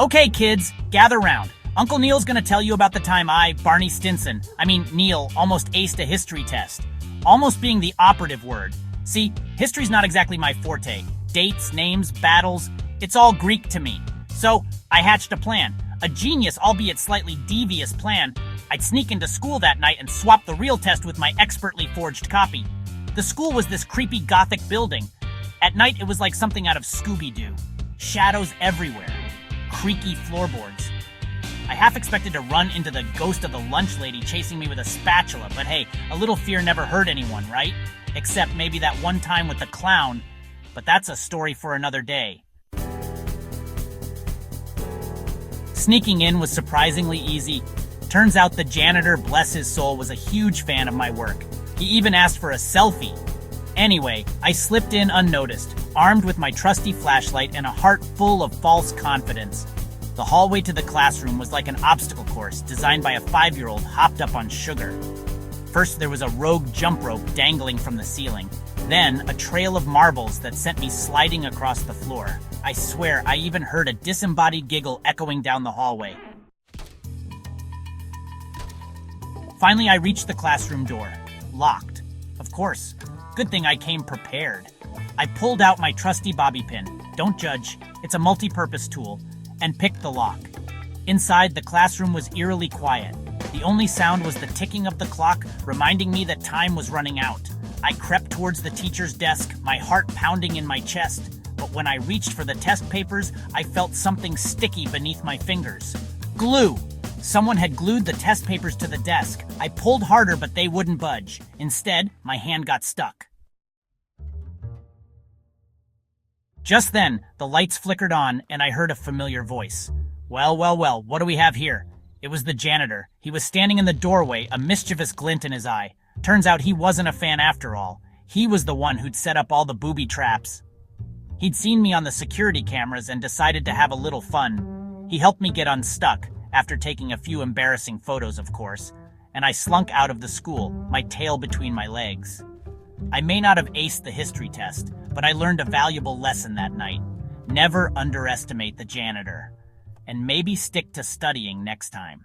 Okay, kids, gather round. Uncle Neil's gonna tell you about the time Barney Stinson, Neil, almost aced a history test. Almost being the operative word. See, history's not exactly my forte. Dates, names, battles, it's all Greek to me. So, I hatched a plan. A genius, albeit slightly devious plan. I'd sneak into school that night and swap the real test with my expertly forged copy. The school was this creepy Gothic building. At night, it was like something out of Scooby-Doo. Shadows everywhere. Creaky floorboards. I half expected to run into the ghost of the lunch lady chasing me with a spatula, but hey, a little fear never hurt anyone, right? Except maybe that one time with the clown, but that's a story for another day. Sneaking in was surprisingly easy. Turns out the janitor, bless his soul, was a huge fan of my work. He even asked for a selfie. Anyway, I slipped in unnoticed, armed with my trusty flashlight and a heart full of false confidence. The hallway to the classroom was like an obstacle course designed by a 5-year-old hopped up on sugar. First, there was a rogue jump rope dangling from the ceiling. Then, a trail of marbles that sent me sliding across the floor. I swear, I even heard a disembodied giggle echoing down the hallway. Finally, I reached the classroom door. Locked. Of course. Good thing I came prepared. I pulled out my trusty bobby pin. Don't judge. It's a multi-purpose tool. And picked the lock. Inside, the classroom was eerily quiet. The only sound was the ticking of the clock, reminding me that time was running out. I crept towards the teacher's desk, my heart pounding in my chest. But when I reached for the test papers, I felt something sticky beneath my fingers. Glue! Someone had glued the test papers to the desk. I pulled harder, but they wouldn't budge. Instead, my hand got stuck. Just then, the lights flickered on, and I heard a familiar voice. Well, what do we have here? It was the janitor. He was standing in the doorway, a mischievous glint in his eye. Turns out he wasn't a fan after all. He was the one who'd set up all the booby traps. He'd seen me on the security cameras and decided to have a little fun. He helped me get unstuck, after taking a few embarrassing photos, of course, and I slunk out of the school, my tail between my legs. I may not have aced the history test, but I learned a valuable lesson that night. Never underestimate the janitor. And maybe stick to studying next time.